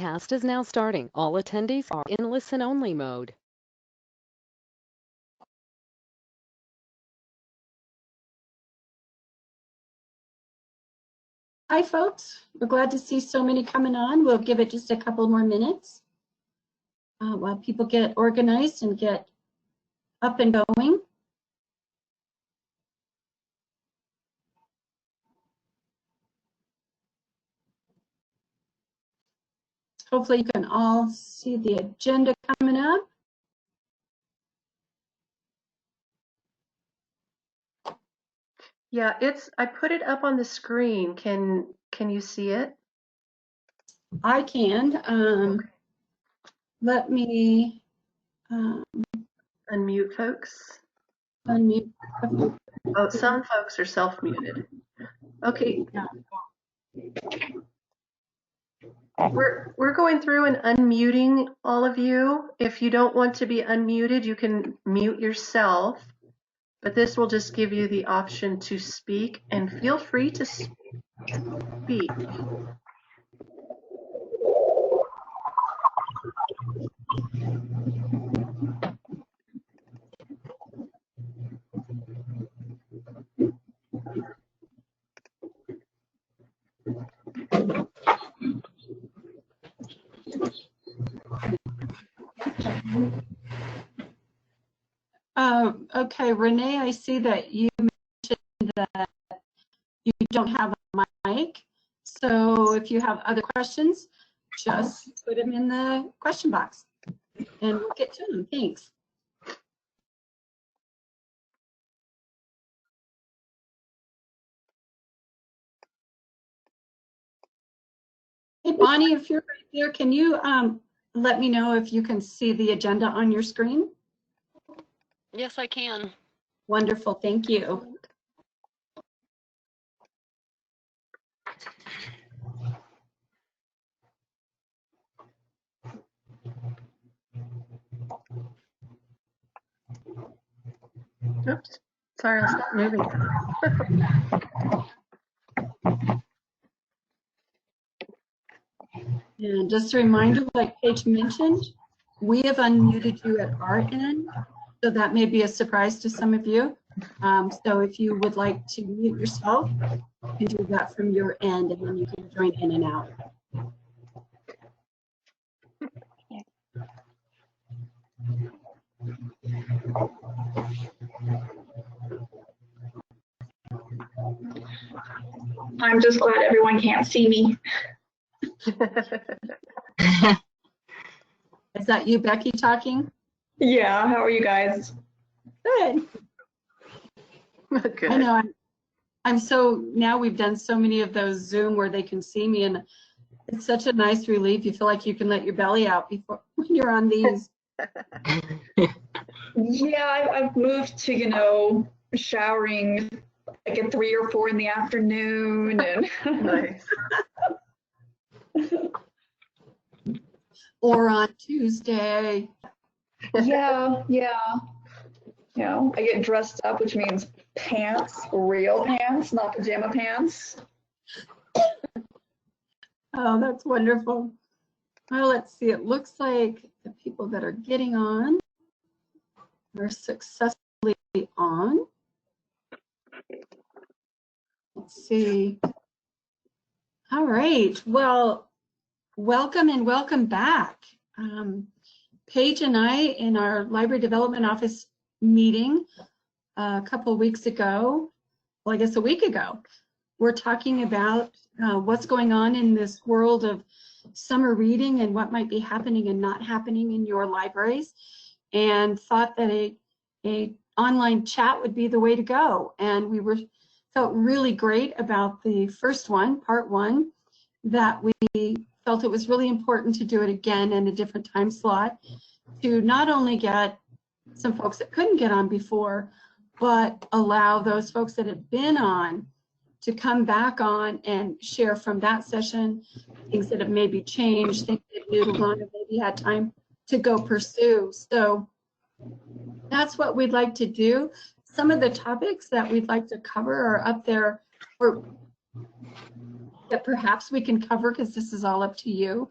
Cast is now starting. All attendees are in listen-only mode. Hi, folks. We're glad to see so many coming on. We'll give it just a couple more minutes while people get organized and get up and going. Hopefully you can all see the agenda coming up. Yeah, I put it up on the screen. Can you see it? I can. Let me Unmute folks. unmute. Oh, some folks are self-muted. Okay. Yeah. We're going through and unmuting all of you. If you don't want to be unmuted, you can mute yourself, but this will just give you the option to speak, and feel free to speak. Okay, Renee, I see that you mentioned that you don't have a mic. So if you have other questions, just put them in the question box and we'll get to them. Thanks. Hey, Bonnie, if you're right there, can you let me know if you can see the agenda on your screen? Yes, I can. Wonderful, thank you. Oops, sorry, I'll stop moving. And just a reminder, like Paige mentioned, we have unmuted you at our end, so that may be a surprise to some of you. So if you would like to mute yourself, you can do that from your end, and then you can join in and out. I'm just glad everyone can't see me. Is that you, Becky, talking? Yeah, how are you guys? Good. Good. I know. I'm so, now we've done so many of those Zoom where they can see me, and it's such a nice relief. You feel like you can let your belly out before when you're on these. Yeah, I've moved to, showering like at 3 or 4 in the afternoon. And Nice. Or on Tuesday. yeah. I get dressed up, which means pants, real pants, not pajama pants. Oh, that's wonderful. Well, let's see. It looks like the people that are getting on are successfully on. Let's see. All right. Well, welcome and welcome back. Paige and I, in our Library Development Office meeting a couple of weeks ago, well, I guess a week ago, we're talking about what's going on in this world of summer reading and what might be happening and not happening in your libraries, and thought that a online chat would be the way to go. And we felt really great about the first one, part one, that we felt it was really important to do it again in a different time slot to not only get some folks that couldn't get on before, but allow those folks that have been on to come back on and share from that session, things that have maybe changed, things that noodled on and maybe had time to go pursue. So that's what we'd like to do. Some of the topics that we'd like to cover are up there, or that perhaps we can cover, because this is all up to you.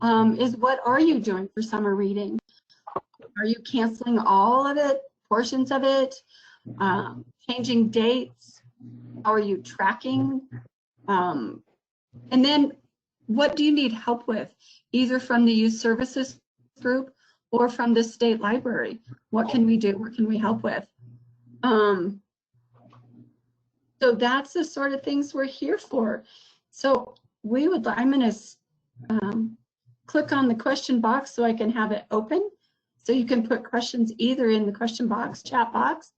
is what are you doing for summer reading? Are you canceling all of it, portions of it, changing dates? How are you tracking? And then what do you need help with, either from the youth services group or from the state library? What can we do? What can we help with? So that's the sort of things we're here for. So I'm going to click on the question box so I can have it open. So you can put questions either in the question box, chat box,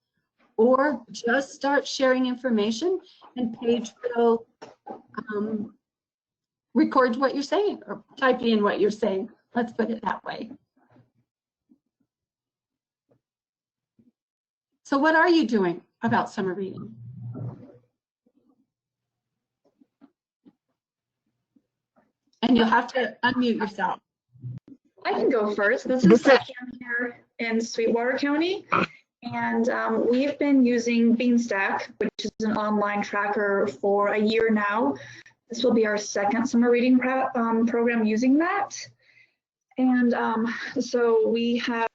or just start sharing information, and Paige will record what you're saying or type in what you're saying. Let's put it that way. So what are you doing about summer reading? And you'll have to unmute yourself. I can go first. This is Becky. I'm here in Sweetwater County, and we've been using Beanstack, which is an online tracker, for a year now. This will be our second summer reading program using that. And so we have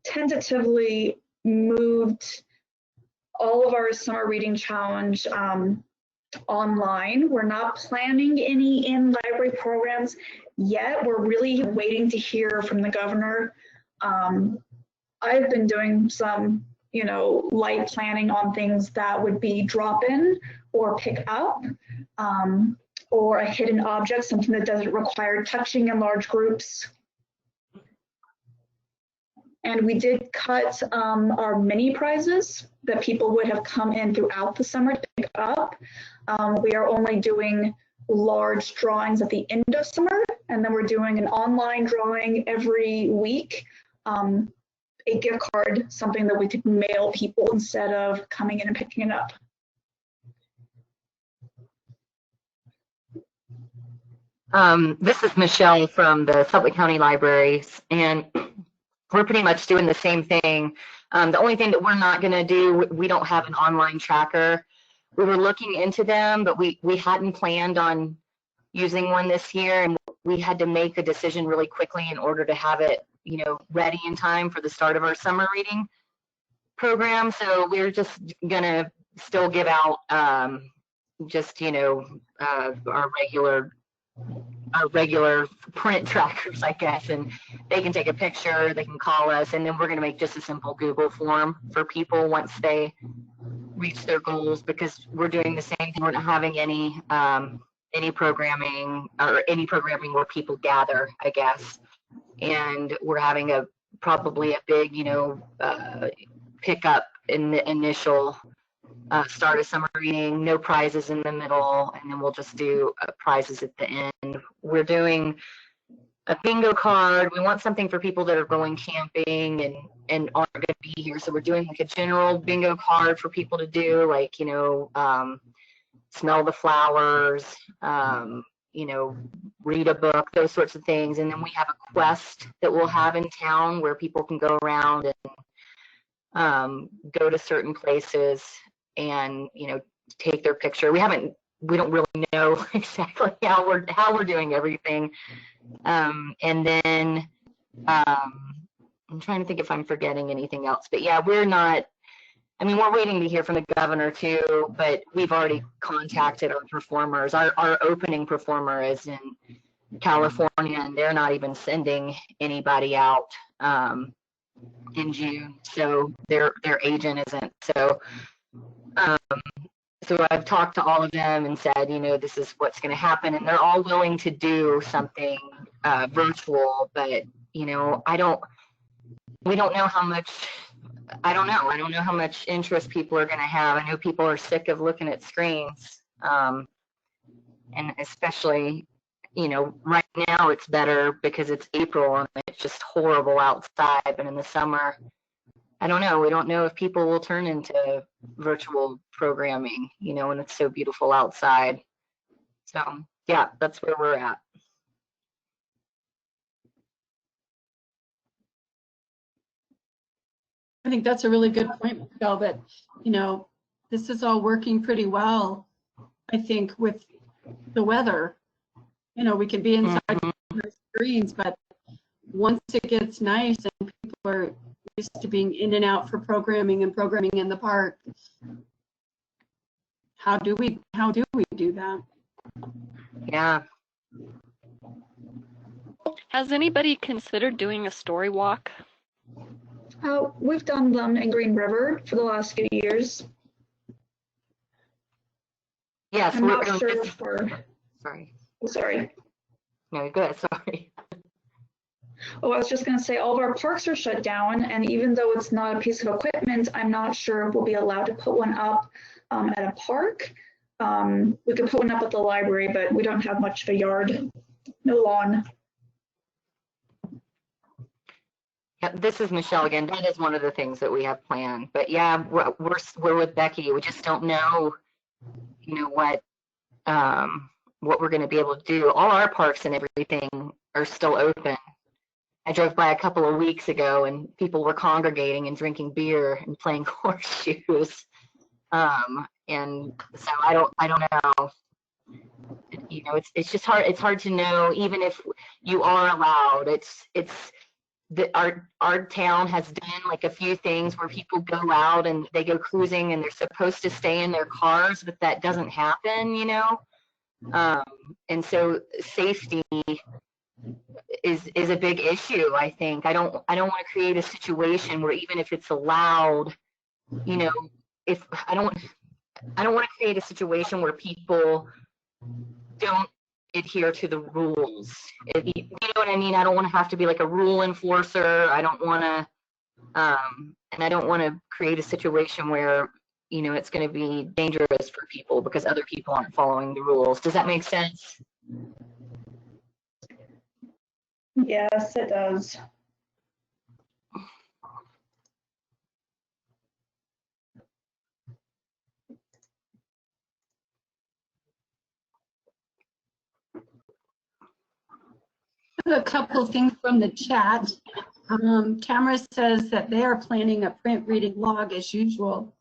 tentatively moved all of our summer reading challenge online. We're not planning any in-library programs yet. We're really waiting to hear from the governor. I've been doing some, light planning on things that would be drop-in or pick up, or a hidden object, something that doesn't require touching in large groups. And we did cut our mini prizes that people would have come in throughout the summer to pick up. We are only doing large drawings at the end of summer, and then we're doing an online drawing every week, a gift card, something that we could mail people instead of coming in and picking it up. This is Michelle from the Suffolk County Libraries, and we're pretty much doing the same thing. The only thing that we're not going to do, we don't have an online tracker. We were looking into them, but we hadn't planned on using one this year, and we had to make a decision really quickly in order to have it, ready in time for the start of our summer reading program. So we're just going to still give out our regular print trackers, I guess, and they can take a picture, they can call us, and then we're going to make just a simple Google form for people once they reach their goals, because we're doing the same thing. We're not having any programming where people gather, I guess, and we're having probably a big pickup in the initial start of summer reading, no prizes in the middle, and then we'll just do prizes at the end. We're doing a bingo card. We want something for people that are going camping and aren't going to be here. So we're doing like a general bingo card for people to do, like, smell the flowers, read a book, those sorts of things. And then we have a quest that we'll have in town where people can go around and go to certain places and take their picture. We don't really know exactly how we're doing everything, and then I'm trying to think if I'm forgetting anything else, but yeah, we're waiting to hear from the governor too, but we've already contacted our performers. Our opening performer is in California, and they're not even sending anybody out in June, so their agent isn't. So I've talked to all of them and said, this is what's going to happen, and they're all willing to do something virtual, but we don't know how much. I don't know how much interest people are going to have. I know people are sick of looking at screens, and especially right now it's better because it's April and it's just horrible outside, but in the summer, I don't know. We don't know if people will turn into virtual programming, when it's so beautiful outside. So yeah, that's where we're at. I think that's a really good point, Michelle, that, this is all working pretty well, I think, with the weather. You know, we can be inside Mhm. the screens, but once it gets nice and people are used to being in and out for programming and programming in the park, how do we do that? Yeah. Has anybody considered doing a story walk? We've done them in Green River for the last few years. Yes. I'm not sure for, Sorry. sorry. No, go ahead. Sorry. Oh, I was just going to say all of our parks are shut down, and even though it's not a piece of equipment, I'm not sure if we'll be allowed to put one up at a park. We could put one up at the library, but we don't have much of a yard, no lawn. Yeah, this is Michelle again. That is one of the things that we have planned. But yeah, we're with Becky. We just don't know, you know, what we're going to be able to do. All our parks and everything are still open. I drove by a couple of weeks ago and people were congregating and drinking beer and playing horseshoes. And so I don't know. You know, it's just hard. It's hard to know, even if you are allowed. Our town has done like a few things where people go out and they go cruising and they're supposed to stay in their cars, but that doesn't happen, you know. And so safety is a big issue. I think I don't want to create a situation where even if it's allowed, you know, if I don't want to create a situation where people don't adhere to the rules. You know what I mean? I don't want to have to be like a rule enforcer. I don't want to, and I don't want to create a situation where, you know, it's going to be dangerous for people because other people aren't following the rules. Does that make sense? Yes, it does. A couple of things from the chat. Tamara says that they are planning a print reading log as usual.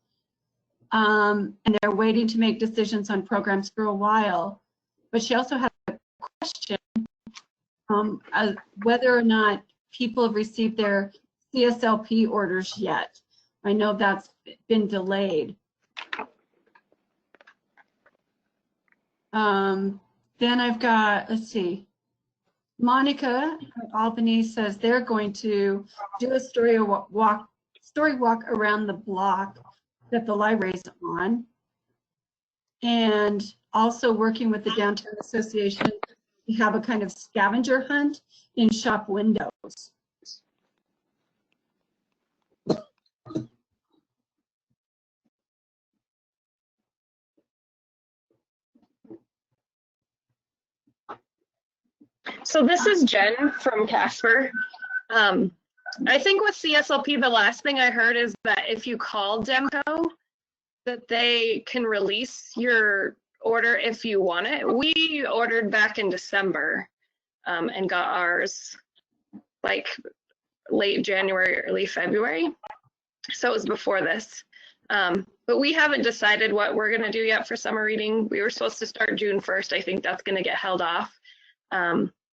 And they're waiting to make decisions on programs for a while. But she also has a question whether or not people have received their CSLP orders yet. I know that's been delayed. Then I've got, let's see, Monica at Albany says they're going to do a story walk around the block that the library's on, and also working with the Downtown Association to have a kind of scavenger hunt in shop windows. So this is Jen from Casper. I think with CSLP, the last thing I heard is that if you call Demco, that they can release your order if you want it. We ordered back in December and got ours like late January, early February. So it was before this. But we haven't decided what we're going to do yet for summer reading. We were supposed to start June 1st. I think that's going to get held off.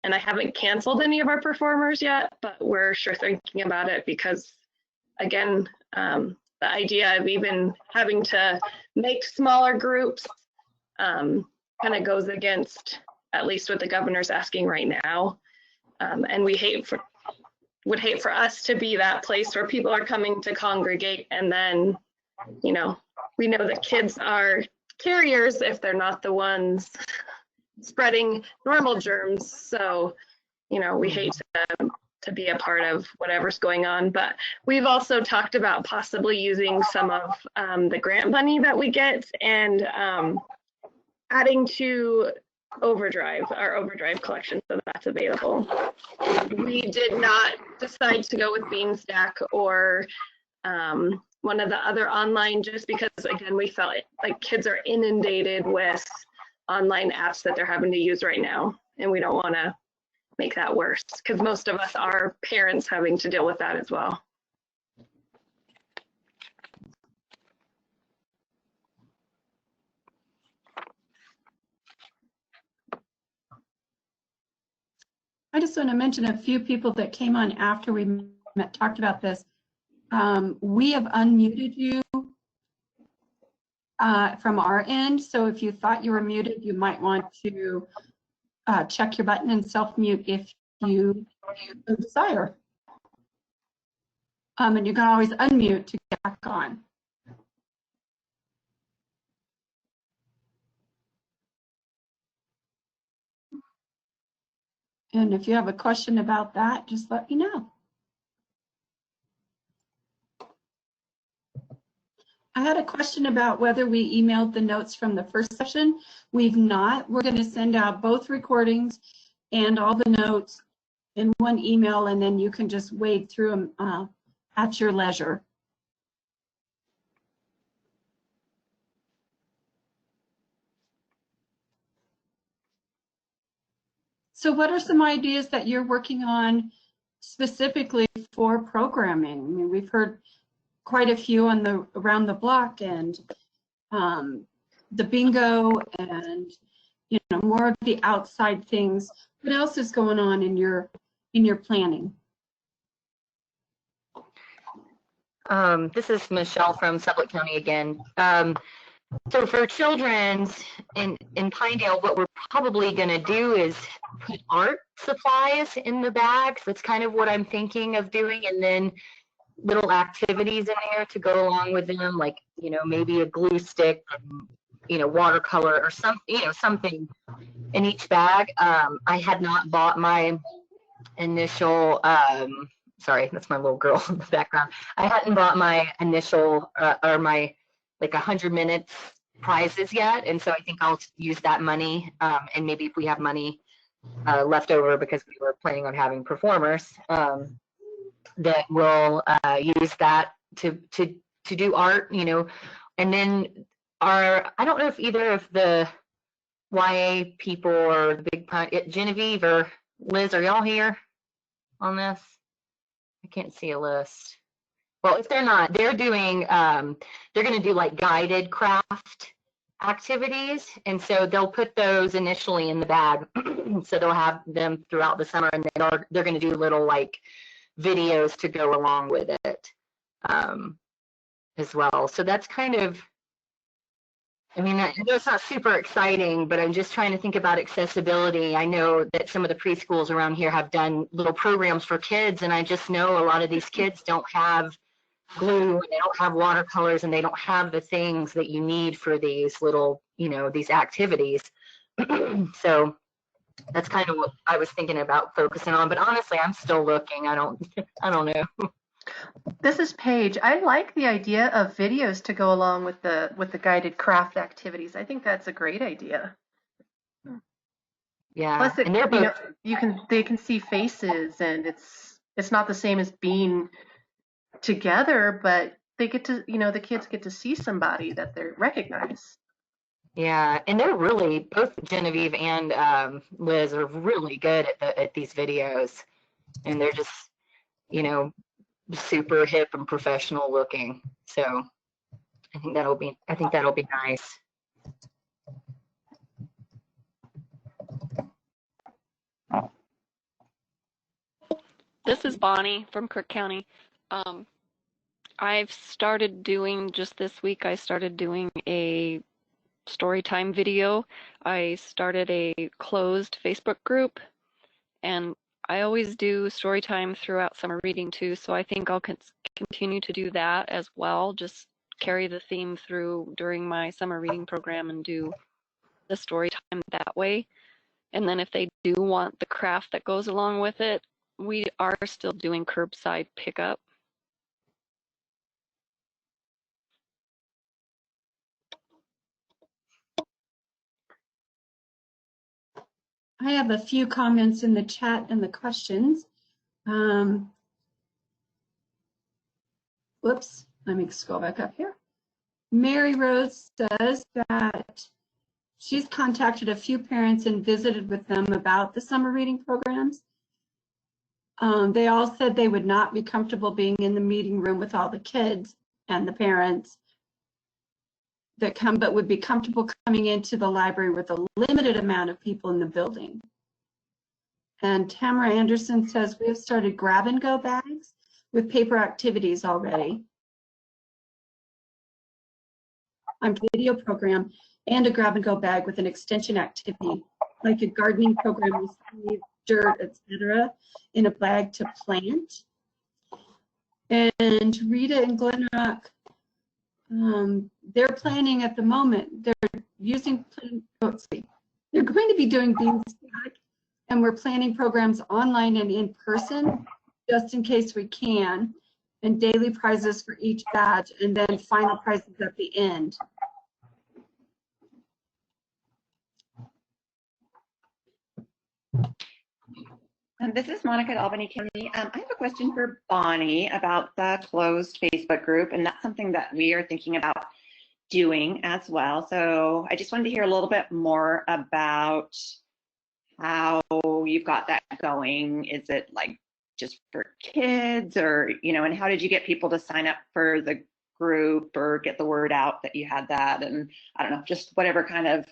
And I haven't canceled any of our performers yet, but we're sure thinking about it because, again, the idea of even having to make smaller groups kind of goes against at least what the governor's asking right now. And we would hate for us to be that place where people are coming to congregate and then, you know, we know that kids are carriers if they're not the ones spreading normal germs. So, you know, we hate to be a part of whatever's going on, but we've also talked about possibly using some of the grant money that we get and adding to our overdrive collection so that's available. We did not decide to go with Beanstack or one of the other online just because, again, we felt like kids are inundated with online apps that they're having to use right now, and we don't want to make that worse because most of us are parents having to deal with that as well. I just want to mention a few people that came on after we talked about this. We have unmuted you from our end, so if you thought you were muted, you might want to check your button and self-mute if you desire. And you can always unmute to get back on. And if you have a question about that, just let me know. I had a question about whether we emailed the notes from the first session. We've not. We're going to send out both recordings and all the notes in one email, and then you can just wade through them at your leisure. So what are some ideas that you're working on specifically for programming? I mean, we've heard quite a few on the around the block and the bingo and more of the outside things. What else is going on in your planning? This is Michelle from Sublette County again. So for children's in Pinedale, what we're probably going to do is put art supplies in the bags. That's kind of what I'm thinking of doing, and then little activities in there to go along with them, like maybe a glue stick, and, watercolor or something in each bag. I had not bought my initial. Sorry, that's my little girl in the background. I hadn't bought my initial or my 100 minutes prizes yet, and so I think I'll use that money, and maybe if we have money left over, because we were planning on having performers, that we'll use that to do art, and then I don't know if either of the YA people or the Big Pine, Genevieve or Liz, are y'all here on this? I can't see a list. Well, if they're not, they're doing, they're going to do like guided craft activities. And so they'll put those initially in the bag. So they'll have them throughout the summer, and they're going to do little videos to go along with it as well. So that's kind of, I know it's not super exciting, but I'm just trying to think about accessibility. I know that some of the preschools around here have done little programs for kids, and I just know a lot of these kids don't have glue, and they don't have watercolors, and they don't have the things that you need for these little, these activities. So that's kind of what I was thinking about focusing on, but honestly, I'm still looking. I don't know. This is Paige. I like the idea of videos to go along with the guided craft activities. I think that's a great idea. Yeah, Plus, and they're both, they can see faces, and it's not the same as being together, but they get to, the kids get to see somebody that they recognize. yeah, and they're really, both Genevieve and Liz are really good at these videos, and they're just, super hip and professional looking. So I think that'll be nice. This is Bonnie from Cook County. I've started doing, just this week, I started doing a story time video. I started a closed Facebook group, and I always do story time throughout summer reading too, so I think I'll continue to do that as well, just carry the theme through during my summer reading program and do the story time that way. And then if they do want the craft that goes along with it, we are still doing curbside pickup. I have a few comments in the chat and the questions. Whoops, let me scroll back up here. Mary Rose says that she's contacted a few parents and visited with them about the summer reading programs. They all said they would not be comfortable being in the meeting room with all the kids and the parents that come, but would be comfortable coming into the library with a limited amount of people in the building. And Tamara Anderson says, we have started grab and go bags with paper activities already. I'm video program and a grab and go bag with an extension activity, like a gardening program with seed, dirt, etc., in a bag to plant. And Rita and Glen Rock, they're planning at the moment. They're using, they're going to be doing Beanstack, and we're planning programs online and in person, just in case we can, and daily prizes for each badge, and then final prizes at the end. This is Monica at Albany County. I have a question for Bonnie about the closed Facebook group, and that's something that we are thinking about doing as well. So I just wanted to hear a little bit more about how you've got that going. Is it like just for kids, or, you know, and how did you get people to sign up for the group or get the word out that you had that? And I don't know, just whatever kind of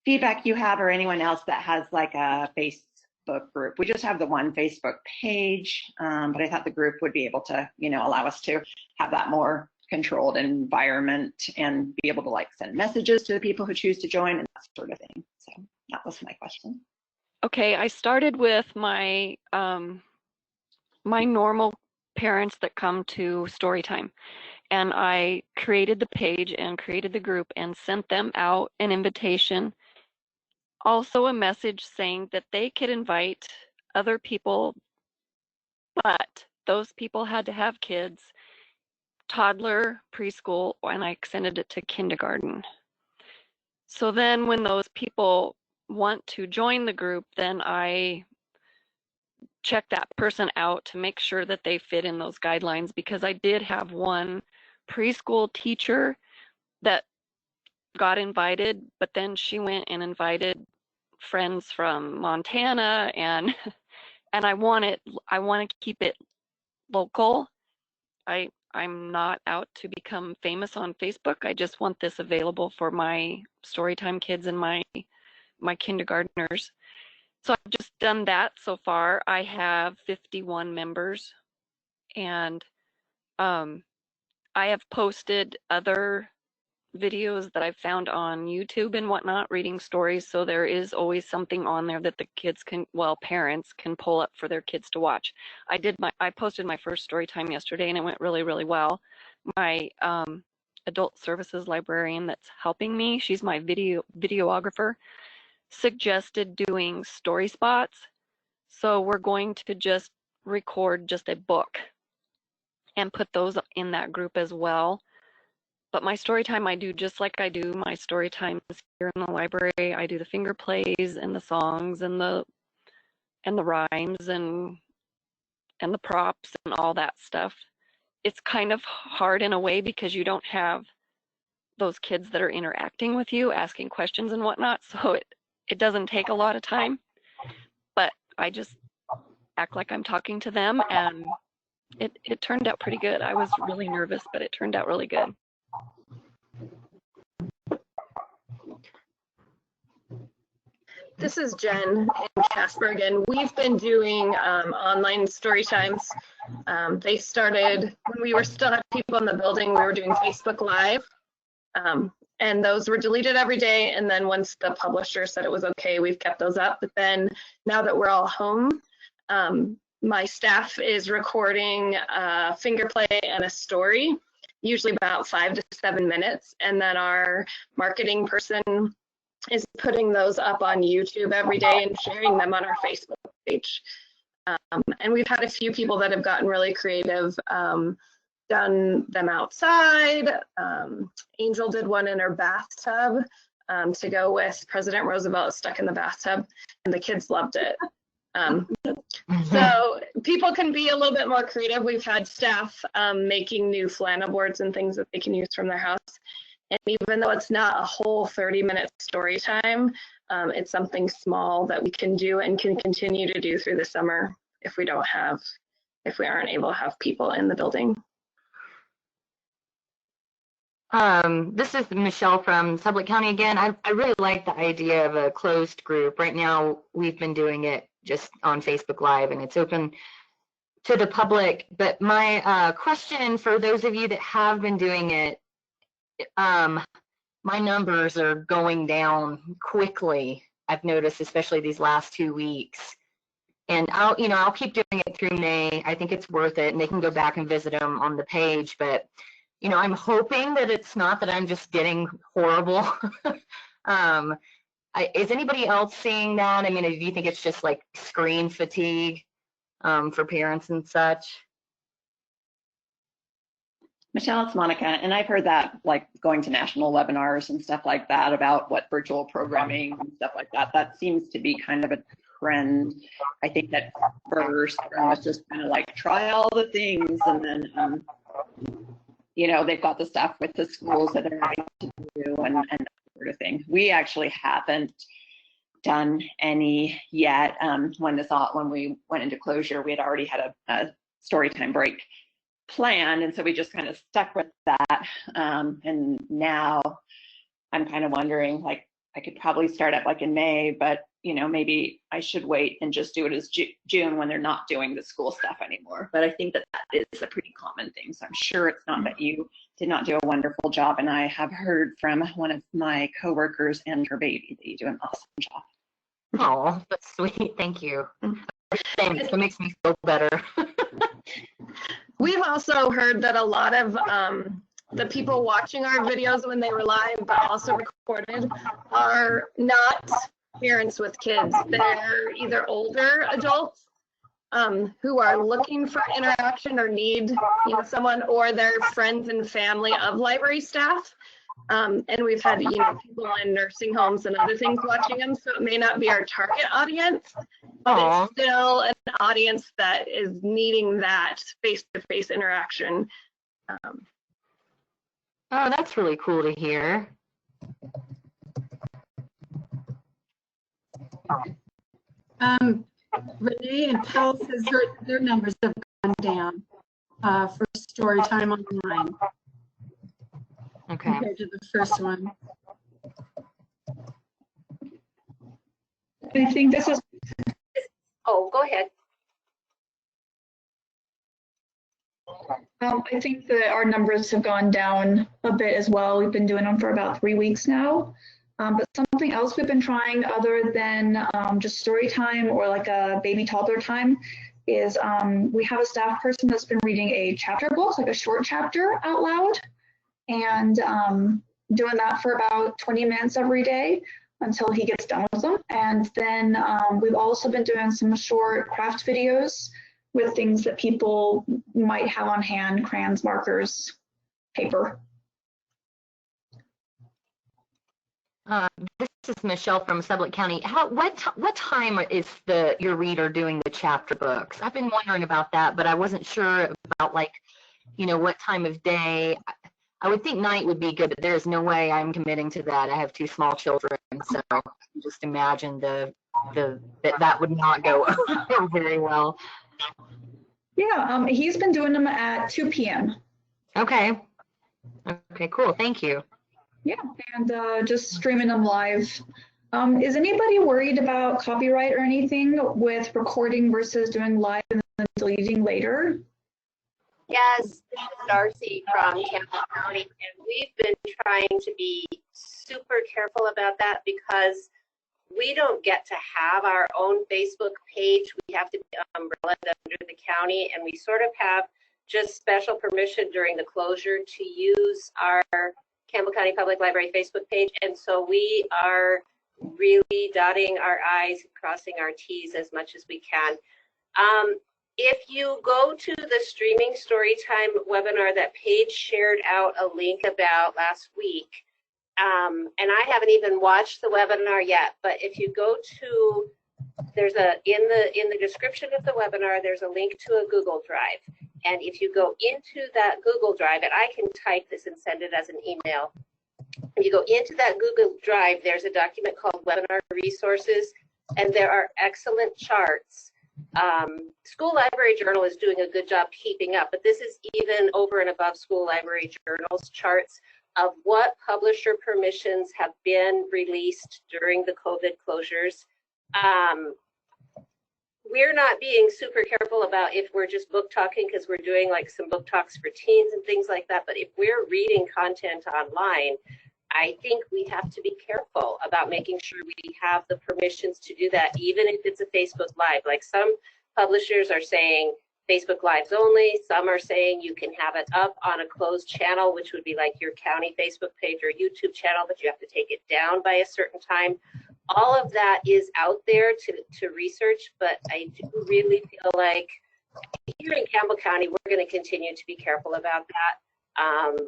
feedback you have, or anyone else that has like a Facebook group. We just have the one Facebook page, but I thought the group would be able to, you know, allow us to have that more controlled environment and be able to like send messages to the people who choose to join and that sort of thing. So that was my question. Okay, I started with my my normal parents that come to story time, and I created the page and created the group and sent them out an invitation, also a message saying that they could invite other people, but those people had to have kids, toddler, preschool, and I extended it to kindergarten. So then when those people want to join the group, then I check that person out to make sure that they fit in those guidelines, because I did have one preschool teacher that got invited, but then she went and invited friends from Montana, and I want to keep it local. I'm not out to become famous on Facebook. I just want this available for my Storytime kids and my kindergartners. So I've just done that so far. I have 51 members, and I have posted other videos that I've found on YouTube and whatnot, reading stories. So there is always something on there that the kids can, well, parents can pull up for their kids to watch. I posted my first story time yesterday, and it went really, really well. My adult services librarian that's helping me, she's my videographer, suggested doing story spots. So we're going to just record just a book and put those in that group as well. But my story time, I do just like I do my story times here in the library. I do the finger plays and the songs and the rhymes and the props and all that stuff. It's kind of hard in a way because you don't have those kids that are interacting with you, asking questions and whatnot. So it doesn't take a lot of time, but I just act like I'm talking to them, and it turned out pretty good. I was really nervous, but it turned out really good. This is Jen in Casper again. We've been doing online story times. They started when we were still had people in the building. We were doing Facebook Live, and those were deleted every day. And then once the publisher said it was okay, we've kept those up. But then now that we're all home, my staff is recording a finger play and a story, usually about 5 to 7 minutes. And then our marketing person is putting those up on YouTube every day and sharing them on our Facebook page. And we've had a few people that have gotten really creative, done them outside. Angel did one in her bathtub to go with President Roosevelt stuck in the bathtub, and the kids loved it. So people can be a little bit more creative. We've had staff making new flannel boards and things that they can use from their house. And even though it's not a whole 30-minute story time, it's something small that we can do and can continue to do through the summer if we aren't able to have people in the building. This is Michelle from Sublette County again. I really like the idea of a closed group. Right now, we've been doing it just on Facebook Live, and it's open to the public. But my question for those of you that have been doing it, my numbers are going down quickly. I've noticed, especially these last 2 weeks. And I'll keep doing it through May. I think it's worth it, and they can go back and visit them on the page. But I'm hoping that it's not that I'm just getting horrible. Is anybody else seeing that? I mean, do you think it's just like screen fatigue for parents and such? Michelle, it's Monica, and I've heard that like going to national webinars and stuff like that about what virtual programming and stuff like that. That seems to be kind of a trend. I think that first was just kind of like try all the things, and then they've got the stuff with the schools that they're having to do and that sort of thing. We actually haven't done any yet. When we went into closure, we had already had a story time break planned, and so we just kind of stuck with that. And now I'm kind of wondering, like, I could probably start up like in May, but maybe I should wait and just do it as June when they're not doing the school stuff anymore. But I think that is a pretty common thing. So I'm sure it's not that you did not do a wonderful job. And I have heard from one of my coworkers and her baby that you do an awesome job. Oh, that's sweet. Thank you. Thanks. That makes me feel better. We've also heard that a lot of the people watching our videos when they were live, but also recorded, are not parents with kids. They're either older adults who are looking for interaction or need someone, or they're friends and family of library staff. And we've had people in nursing homes and other things watching them, so it may not be our target audience, but it's still an audience that is needing that face-to-face interaction. Oh, that's really cool to hear. Renee and Pell says their numbers have gone down for story time online. Okay. Compared to the first one. I think this is. Oh, go ahead. I think that our numbers have gone down a bit as well. We've been doing them for about 3 weeks now. But something else we've been trying other than just story time or like a baby toddler time is we have a staff person that's been reading a chapter book, like a short chapter out loud, and doing that for about 20 minutes every day until he gets done with them. And then we've also been doing some short craft videos with things that people might have on hand, crayons, markers, paper. This is Michelle from Sublette County. What time is your reader doing the chapter books? I've been wondering about that, but I wasn't sure about what time of day. I would think night would be good, but there's no way I'm committing to that. I have 2 small children, so just imagine that would not go very well. Yeah, he's been doing them at 2 p.m. Okay, cool. Thank you. Yeah, and just streaming them live. Is anybody worried about copyright or anything with recording versus doing live and then deleting later? Yes, this is Darcy from Campbell County, and we've been trying to be super careful about that because we don't get to have our own Facebook page. We have to be umbrellaed under the county, and we sort of have just special permission during the closure to use our Campbell County Public Library Facebook page. And so we are really dotting our I's, crossing our T's as much as we can. If you go to the Streaming Storytime webinar that Paige shared out a link about last week, and I haven't even watched the webinar yet, but if you go to, in the description of the webinar, there's a link to a Google Drive. And if you go into that Google Drive, and I can type this and send it as an email. If you go into that Google Drive, there's a document called Webinar Resources, and there are excellent charts. School Library Journal is doing a good job keeping up, but this is even over and above School Library Journal's charts of what publisher permissions have been released during the COVID closures. we're not being super careful about if we're just book talking because we're doing like some book talks for teens and things like that. But if we're reading content online, I think we have to be careful about making sure we have the permissions to do that, even if it's a Facebook Live. Like some publishers are saying Facebook Lives only. Some are saying you can have it up on a closed channel, which would be like your county Facebook page or YouTube channel, but you have to take it down by a certain time. All of that is out there to research, but I do really feel like here in Campbell County, we're going to continue to be careful about that.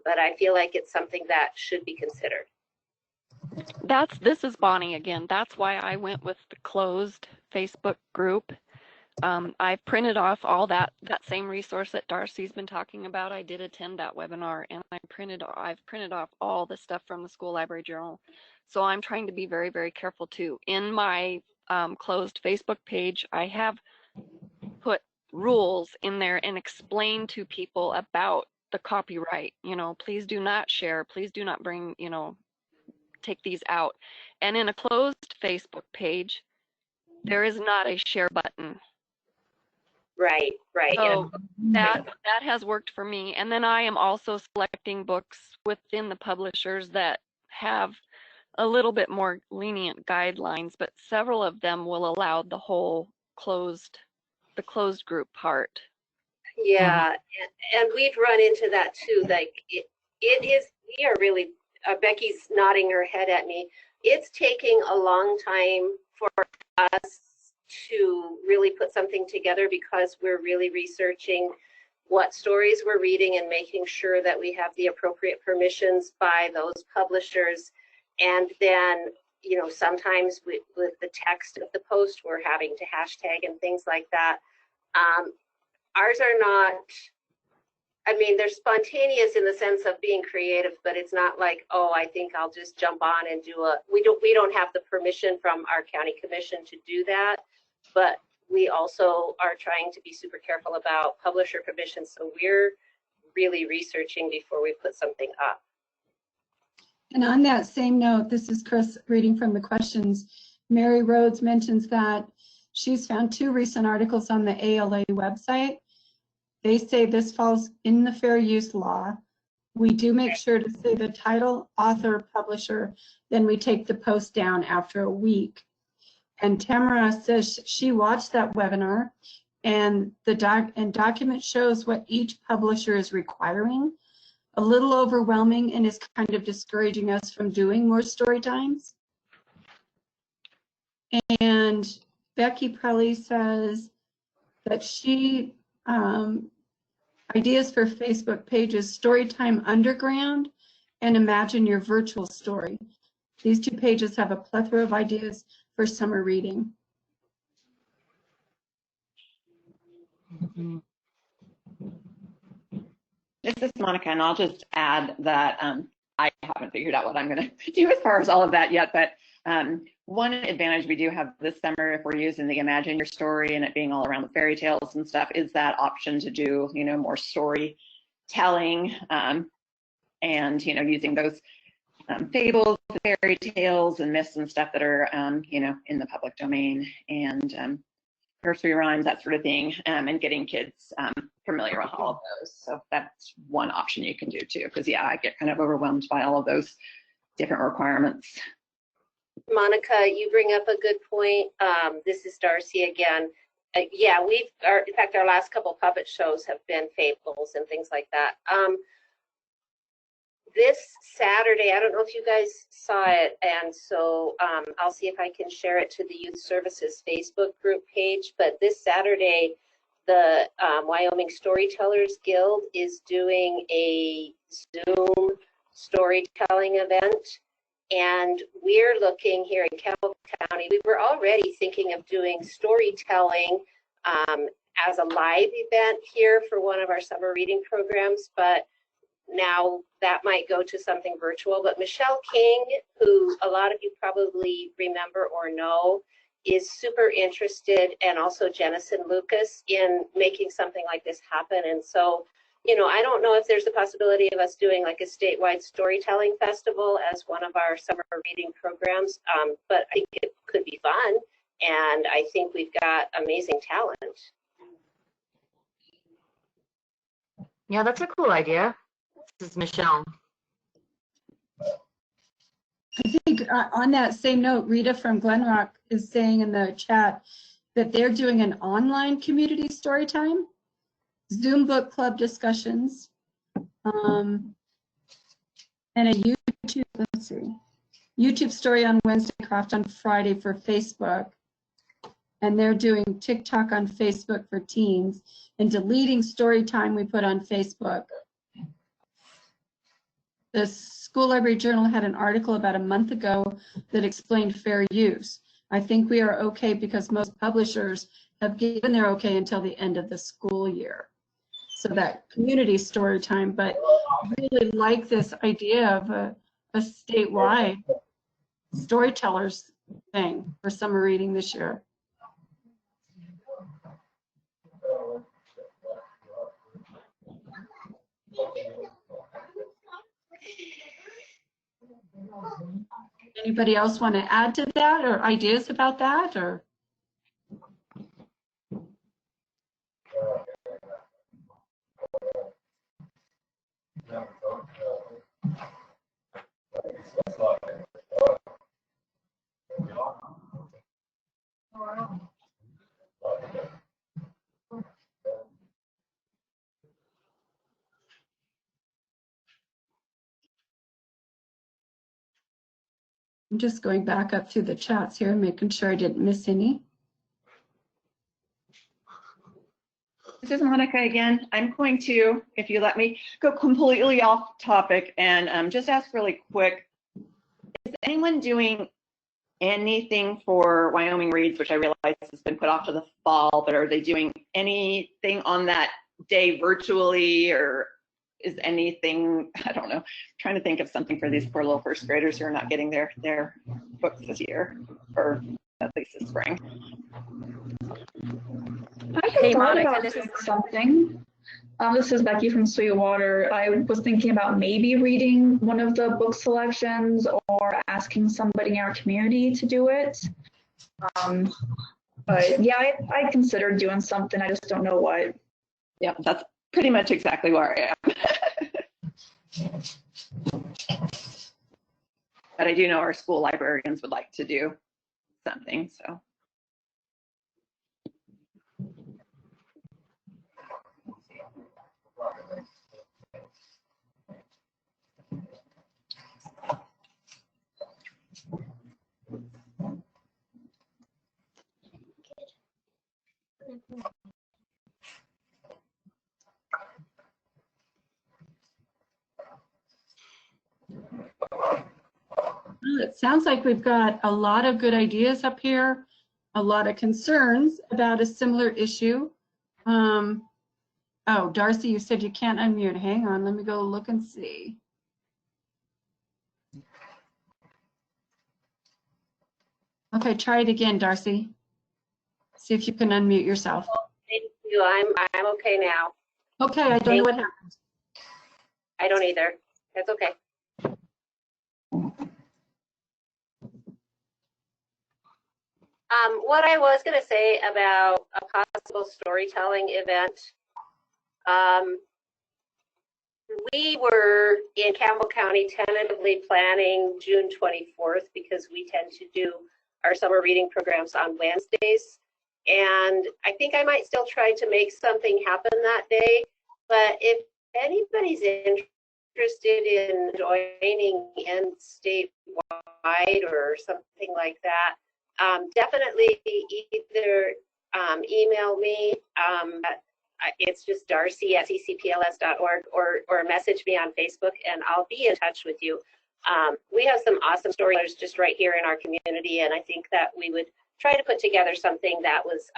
But I feel like it's something that should be considered. This is Bonnie again. That's why I went with the closed Facebook group. I printed off all that same resource that Darcy's been talking about. I did attend that webinar, and I've printed off all the stuff from the school library journal. So I'm trying to be very, very careful too. In my closed Facebook page, I have put rules in there and explained to people about the copyright. You know, please do not share. Please do not bring, take these out. And in a closed Facebook page, there is not a share button. Right. So that has worked for me. And then I am also selecting books within the publishers that have a little bit more lenient guidelines, but several of them will allow the whole closed group part. Yeah, and we've run into that too. Like it is, we are really, Becky's nodding her head at me. It's taking a long time for us to really put something together because we're really researching what stories we're reading and making sure that we have the appropriate permissions by those publishers. And then, sometimes with the text of the post, we're having to hashtag and things like that. Ours are not, they're spontaneous in the sense of being creative, but it's not like, oh, I think I'll just jump on and do we don't have the permission from our county commission to do that, but we also are trying to be super careful about publisher permissions, so we're really researching before we put something up. And on that same note, this is Chris reading from the questions. Mary Rhodes mentions that she's found 2 recent articles on the ALA website. They say this falls in the fair use law. We do make sure to say the title, author, publisher, then we take the post down after a week. And Tamara says she watched that webinar and the document shows what each publisher is requiring. A little overwhelming and is kind of discouraging us from doing more story times. And Becky Prelly says that she ideas for Facebook pages, Storytime Underground and Imagine Your Virtual Story. These 2 pages have a plethora of ideas for summer reading. This is Monica, and I'll just add that I haven't figured out what I'm going to do as far as all of that yet, but one advantage we do have this summer, if we're using the Imagine Your Story and it being all around the fairy tales and stuff, is that option to do, more storytelling and, using those fables, fairy tales, and myths and stuff that are, in the public domain, and nursery rhymes, that sort of thing, and getting kids familiar with all of those. So that's one option you can do too, because I get kind of overwhelmed by all of those different requirements. Monica, you bring up a good point. This is Darcy again. In fact, our last couple puppet shows have been fables and things like that. This Saturday, I don't know if you guys saw it, and so I'll see if I can share it to the Youth Services Facebook group page, but this Saturday, the Wyoming Storytellers Guild is doing a Zoom storytelling event, and we're looking here in Campbell County. We were already thinking of doing storytelling as a live event here for one of our summer reading programs, but now that might go to something virtual. But Michelle King, who a lot of you probably remember or know, is super interested, and also Jennison Lucas, in making something like this happen. And so, I don't know if there's a possibility of us doing like a statewide storytelling festival as one of our summer reading programs, but I think it could be fun And I think we've got amazing talent. Yeah, that's a cool idea. This is Michelle. I think on that same note, Rita from Glenrock is saying in the chat that they're doing an online community story time, Zoom book club discussions, and a YouTube, let's see, YouTube story on Wednesday, craft on Friday for Facebook. And they're doing TikTok on Facebook for teens and deleting story time we put on Facebook. The School Library Journal had an article about a month ago that explained fair use. I think we are okay because most publishers have given their okay until the end of the school year. So that community story time, but I really like this idea of a statewide storytellers thing for summer reading this year. Anybody else want to add to that or ideas about that or? I'm just going back up through the chats here, making sure I didn't miss any. This is Monica again. I'm going to, if you let me, go completely off topic and just ask really quick, is anyone doing anything for Wyoming Reads, which I realize has been put off to the fall, but are they doing anything on that day virtually, or is anything, I don't know, trying to think of something for these poor little first graders who are not getting their books this year, or at least this spring. I just thought about doing something. This is Becky from Sweetwater. I was thinking about maybe reading one of the book selections or asking somebody in our community to do it. But yeah, I considered doing something. I just don't know what. Yeah, that's pretty much exactly where I am. But I do know our school librarians would like to do something, so. Well, it sounds like we've got a lot of good ideas up here, a lot of concerns about a similar issue. Oh, Darcy, you said you can't unmute. Hang on, let me go look and see. Okay, try it again, Darcy. See if you can unmute yourself. Thank you. I'm okay now. Okay, I don't know what happened. I don't either. That's okay. What I was going to say about a possible storytelling event, we were in Campbell County tentatively planning June 24th because we tend to do our summer reading programs on Wednesdays. And I think I might still try to make something happen that day. But if anybody's interested in joining in statewide or something like that, definitely either email me. It's just darcy@ccpls.org or message me on Facebook and I'll be in touch with you. We have some awesome storytellers just right here in our community, and I think that we would try to put together something that was,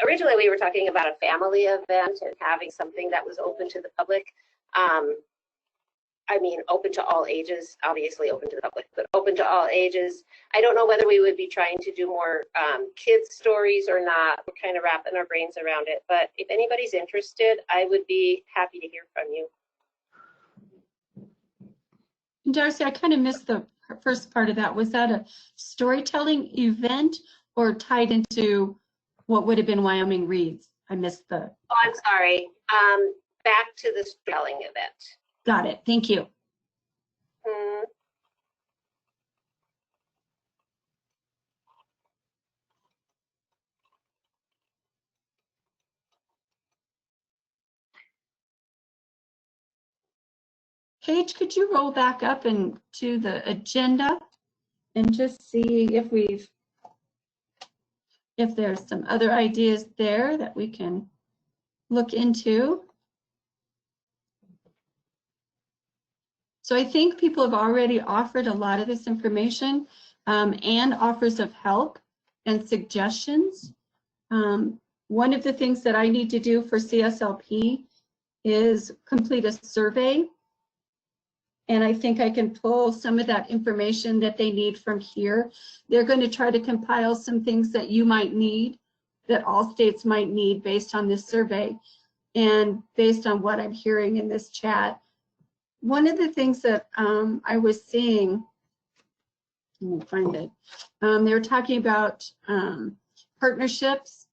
originally we were talking about a family event and having something that was open to the public. I mean, open to all ages, obviously open to the public, but open to all ages. I don't know whether we would be trying to do more kids stories or not. We're kind of wrapping our brains around it. But if anybody's interested, I would be happy to hear from you. Darcy, I kind of missed the first part of that. Was that a storytelling event or tied into what would have been Wyoming Reads? I missed the. Oh, I'm sorry. Back to the spelling of it. Got it. Thank you. Hmm. Paige, could you roll back up and to the agenda and just see if there's some other ideas there that we can look into. So I think people have already offered a lot of this information and offers of help and suggestions. One of the things that I need to do for CSLP is complete a survey. And I think I can pull some of that information that they need from here. They're going to try to compile some things that you might need, that all states might need based on this survey and based on what I'm hearing in this chat. One of the things that I was seeing, let me find it, they were talking about partnerships.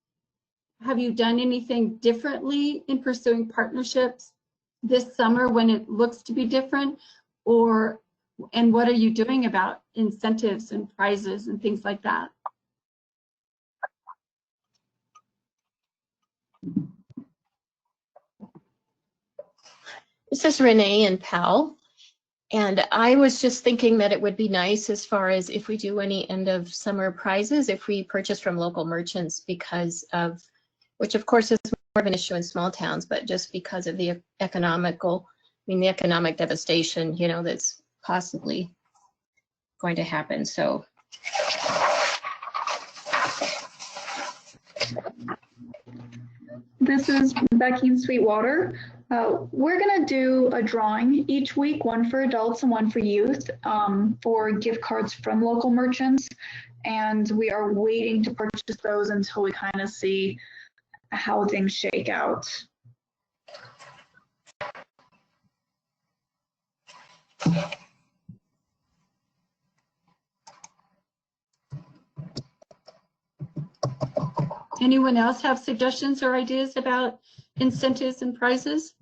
Have you done anything differently in pursuing partnerships this summer when it looks to be different? And what are you doing about incentives and prizes and things like that? This is Renee and Pal. And I was just thinking that it would be nice as far as if we do any end of summer prizes, if we purchase from local merchants because of, which of course is more of an issue in small towns, but just because of the the economic devastation, that's possibly going to happen. So. This is Becky in Sweetwater. We're going to do a drawing each week, one for adults and one for youth, for gift cards from local merchants. And we are waiting to purchase those until we kind of see how things shake out. Anyone else have suggestions or ideas about incentives and prizes?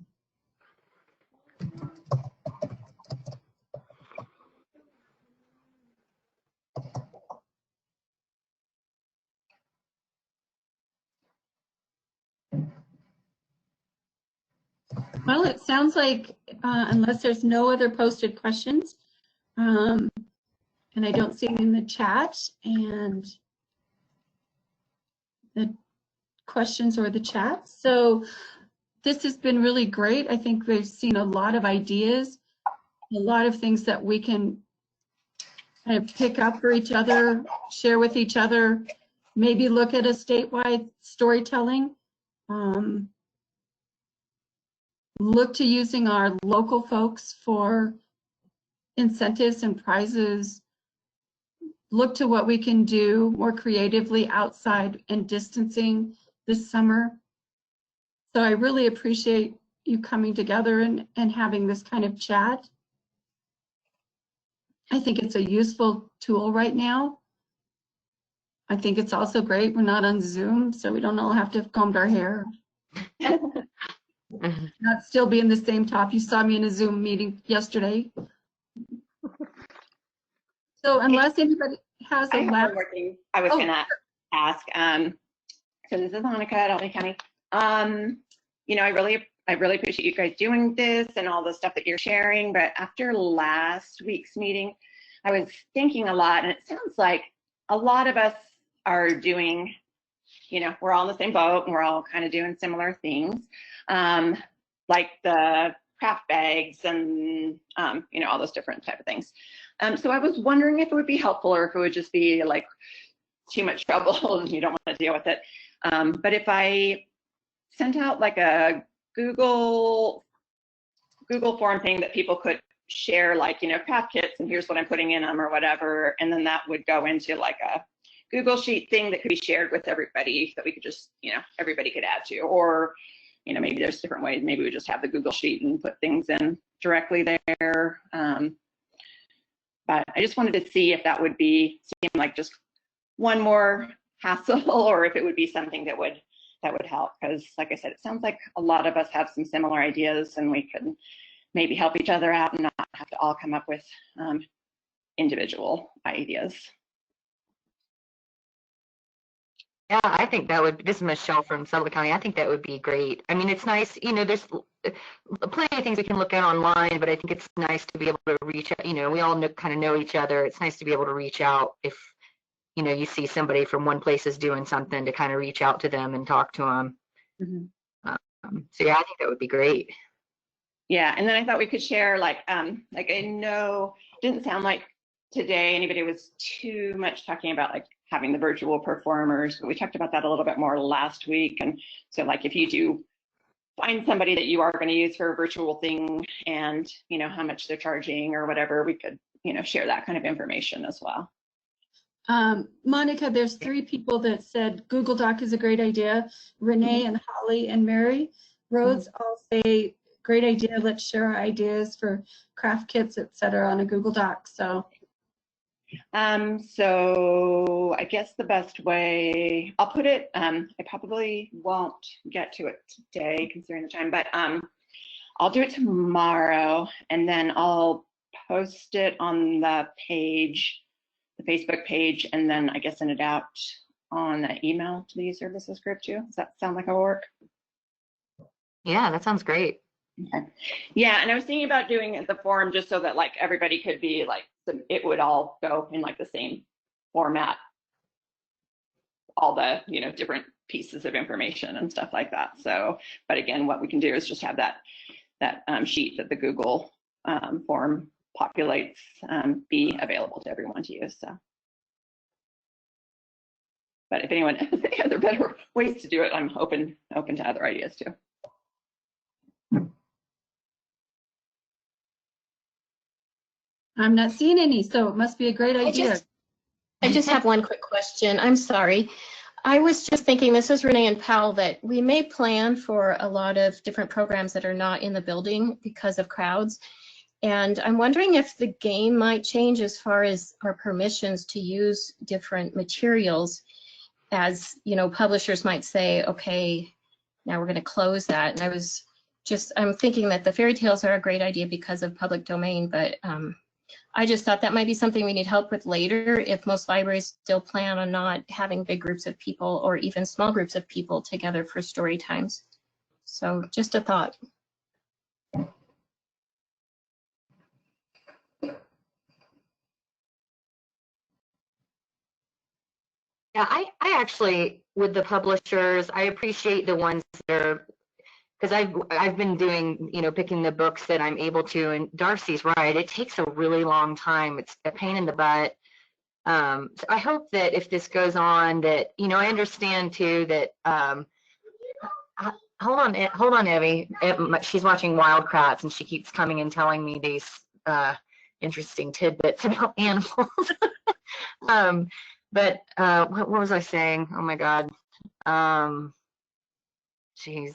Well, it sounds like unless there's no other posted questions, and I don't see them in the chat, and the questions or the chat. So this has been really great. I think we've seen a lot of ideas, a lot of things that we can kind of pick up for each other, share with each other, maybe look at a statewide storytelling. Look to using our local folks for incentives and prizes. Look to what we can do more creatively outside and distancing this summer. So I really appreciate you coming together and having this kind of chat. I think it's a useful tool right now. I think it's also great we're not on Zoom, so we don't all have to have combed our hair. Not still be in the same top. You saw me in a Zoom meeting yesterday. So unless anybody has a last, one more thing I was gonna ask. So this is Monica at Albany County. I really appreciate you guys doing this and all the stuff that you're sharing. But after last week's meeting, I was thinking a lot, and it sounds like a lot of us are doing, we're all in the same boat and we're all kind of doing similar things, like the craft bags and, all those different type of things. So I was wondering if it would be helpful or if it would just be like too much trouble and you don't want to deal with it. But if I sent out like a Google form thing that people could share, like, craft kits and here's what I'm putting in them or whatever, and then that would go into like a Google Sheet thing that could be shared with everybody that we could just, everybody could add to, or, maybe there's different ways. Maybe we just have the Google Sheet and put things in directly there. But I just wanted to see if that would seem like just one more hassle or if it would be something that would help. Because like I said, it sounds like a lot of us have some similar ideas and we could maybe help each other out and not have to all come up with individual ideas. Yeah, I think that would, this is Michelle from Sutherland County. I think that would be great. I mean, it's nice, you know, there's plenty of things we can look at online, but I think it's nice to be able to reach out. You know, we all kind of know each other. It's nice to be able to reach out if, you know, you see somebody from one place is doing something, to kind of reach out to them and talk to them. Mm-hmm. So yeah, I think that would be great. Yeah, and then I thought we could share like I know it didn't sound like today anybody was too much talking about like having the virtual performers, but we talked about that a little bit more last week. And so like if you do find somebody that you are going to use for a virtual thing and you know how much they're charging or whatever, we could, you know, share that kind of information as well. Monica, there's 3 people that said Google Doc is a great idea. Renee and Holly and Mary Rhodes all say great idea. Let's share our ideas for craft kits, etc. on a Google Doc. So so I guess the best way, I'll put it, I probably won't get to it today considering the time, but I'll do it tomorrow and then I'll post it on the page, the Facebook page, and then I guess send it out on the email to the youth services group too. Does that sound like it'll work? Yeah, that sounds great. Okay. Yeah, and I was thinking about doing the form just so that like everybody could be like, it would all go in like the same format, all the, you know, different pieces of information and stuff like that. So, but again, what we can do is just have that sheet that the Google form populates be available to everyone to use. So, but if anyone has any other better ways to do it, I'm open to other ideas too. I'm not seeing any, so it must be a great idea. I just have one quick question. I'm sorry. I was just thinking, this is Renee and Powell, that we may plan for a lot of different programs that are not in the building because of crowds. And I'm wondering if the game might change as far as our permissions to use different materials, as, you know, publishers might say, okay, now we're going to close that. And I'm thinking that the fairy tales are a great idea because of public domain, but I just thought that might be something we need help with later if most libraries still plan on not having big groups of people or even small groups of people together for story times. So just a thought. Yeah, I actually, with the publishers, I appreciate the ones that are, because I've been doing, you know, picking the books that I'm able to, and Darcy's right, it takes a really long time. It's a pain in the butt. So I hope that if this goes on, that, you know, I understand too that, hold on, Evie. She's watching Wildcrafts and she keeps coming and telling me these interesting tidbits about animals. But what was I saying? Oh my God. Geez,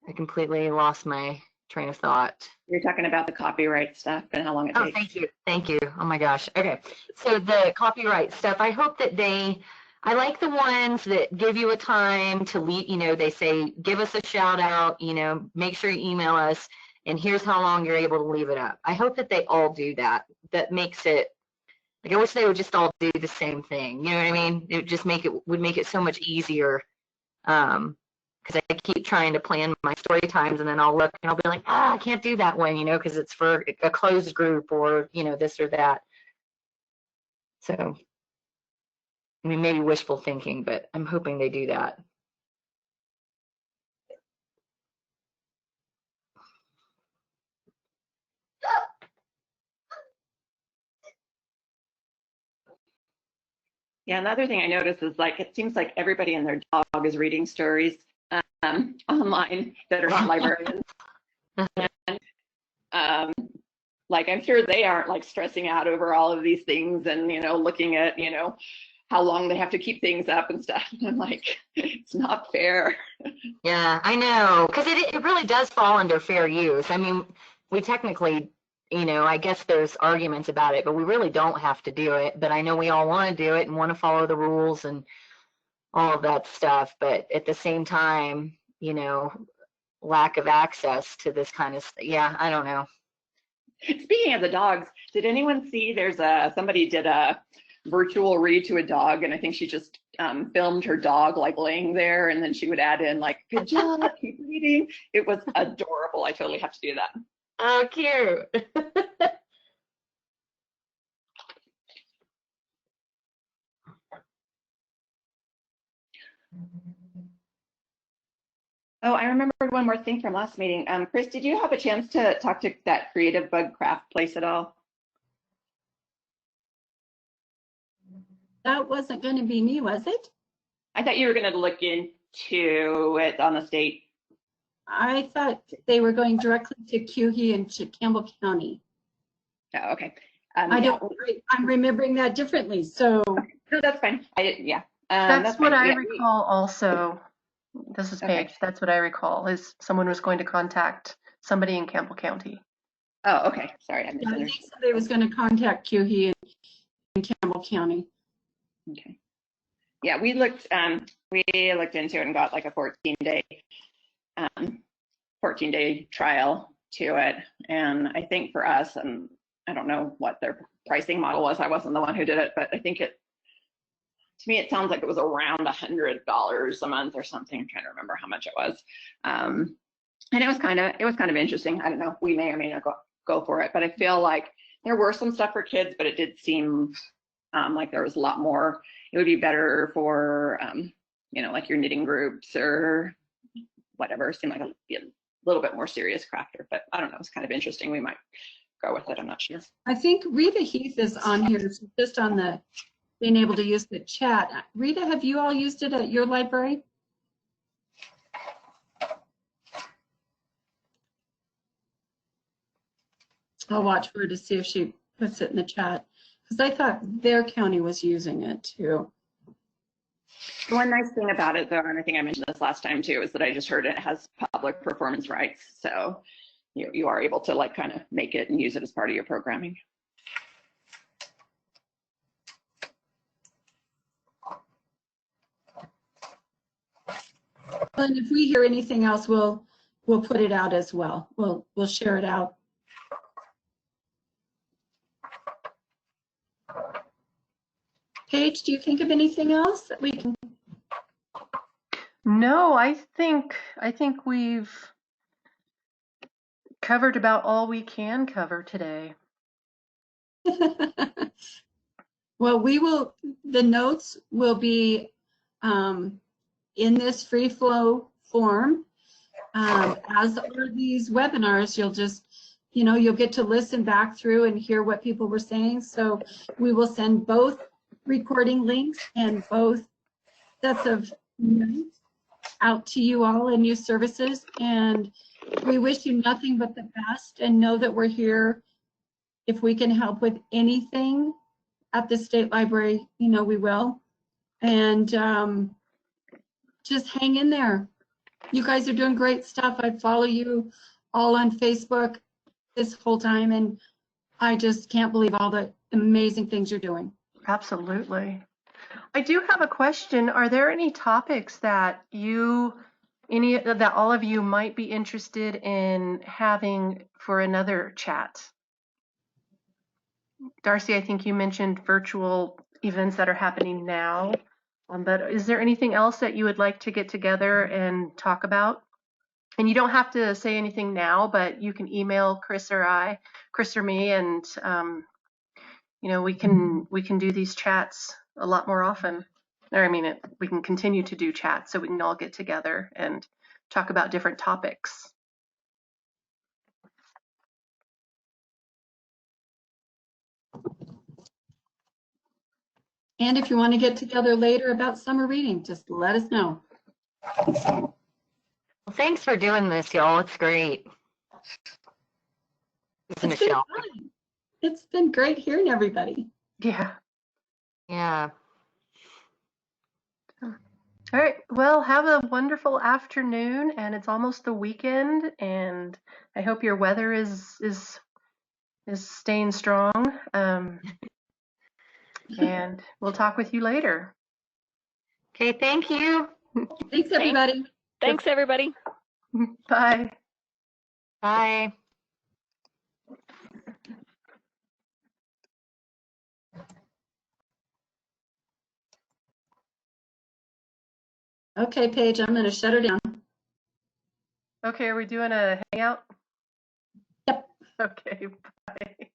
I completely lost my train of thought. You're talking about the copyright stuff and how long it takes. Thank you. Oh my gosh. Okay. So the copyright stuff, I hope that I like the ones that give you a time to leave, you know, they say, give us a shout out, you know, make sure you email us, and here's how long you're able to leave it up. I hope that they all do that. That makes it, like, I wish they would just all do the same thing. You know what I mean? It would just would make it so much easier. Because I keep trying to plan my story times and then I'll look and I'll be like, I can't do that one, you know, because it's for a closed group or, you know, this or that. So, I mean, maybe wishful thinking, but I'm hoping they do that. Yeah, another thing I noticed is like it seems like everybody and their dog is reading stories online that are not librarians. And, like I'm sure they aren't like stressing out over all of these things and, you know, looking at, you know, how long they have to keep things up and stuff. And I'm like, it's not fair. Yeah, I know, because it really does fall under fair use. I mean, we technically, you know, I guess there's arguments about it, but we really don't have to do it. But I know we all want to do it and want to follow the rules. And all of that stuff. But at the same time, you know, lack of access to this kind of yeah, I don't know. Speaking of the dogs, did anyone see somebody did a virtual read to a dog, and I think she just filmed her dog like laying there, and then she would add in like, good job, keep reading. It was adorable. I totally have to do that. Oh, cute. Oh, I remembered one more thing from last meeting. Chris, did you have a chance to talk to that Creative Bug Craft place at all? That wasn't going to be me, was it? I thought you were going to look into it on the state. I thought they were going directly to Cuhee and to Campbell County. Oh, okay. I'm remembering that differently. So okay. No, that's fine. Yeah. That's what I recall also. This is Paige. Okay. That's what I recall is someone was going to contact somebody in Campbell County. Oh, okay. Sorry, I I misunderstood. think somebody was going to contact Cuhee and Campbell County. Okay. Yeah, we looked into it and got like a 14-day trial to it. And I think for us, and I don't know what their pricing model was. I wasn't the one who did it, but I think to me, it sounds like it was around $100 a month or something. I'm trying to remember how much it was. And it was kind of interesting. I don't know. We may or may not go for it, but I feel like there were some stuff for kids, but it did seem like there was a lot more. It would be better for, like your knitting groups or whatever. It seemed like a little bit more serious crafter, but I don't know. It's kind of interesting. We might go with it. I'm not sure. I think Rita Heath is on here, just on the being able to use the chat. Rita, have you all used it at your library? I'll watch for her to see if she puts it in the chat, because I thought their county was using it too. One nice thing about it, though, and I think I mentioned this last time too, is that I just heard it has public performance rights. So you are able to like kind of make it and use it as part of your programming. And if we hear anything else, we'll put it out as well. We'll share it out. Paige, do you think of anything else that we can? No, I think we've covered about all we can cover today. Well, the notes will be in this free flow form. As are these webinars, you'll get to listen back through and hear what people were saying. So we will send both recording links and both sets of notes out to you all in youth services. And we wish you nothing but the best, and know that we're here if we can help with anything at the state library. We will. And just hang in there. You guys are doing great stuff. I follow you all on Facebook this whole time, and I just can't believe all the amazing things you're doing. Absolutely. I do have a question. Are there any topics that all of you might be interested in having for another chat? Darcy, I think you mentioned virtual events that are happening now, but is there anything else that you would like to get together and talk about? And you don't have to say anything now, but you can email Chris or me, and we can do these chats a lot more often. Or we can continue to do chats so we can all get together and talk about different topics. And if you want to get together later about summer reading, just let us know. Well, thanks for doing this, y'all. It's great. Michelle. It's been great hearing everybody. Yeah. Yeah. All right. Well, have a wonderful afternoon, and it's almost the weekend, and I hope your weather is staying strong. And we'll talk with you later. Okay, thank you. Thanks, everybody. Thanks, everybody. Bye. Bye. Okay, Paige, I'm going to shut her down. Okay, are we doing a hangout? Yep. Okay, bye.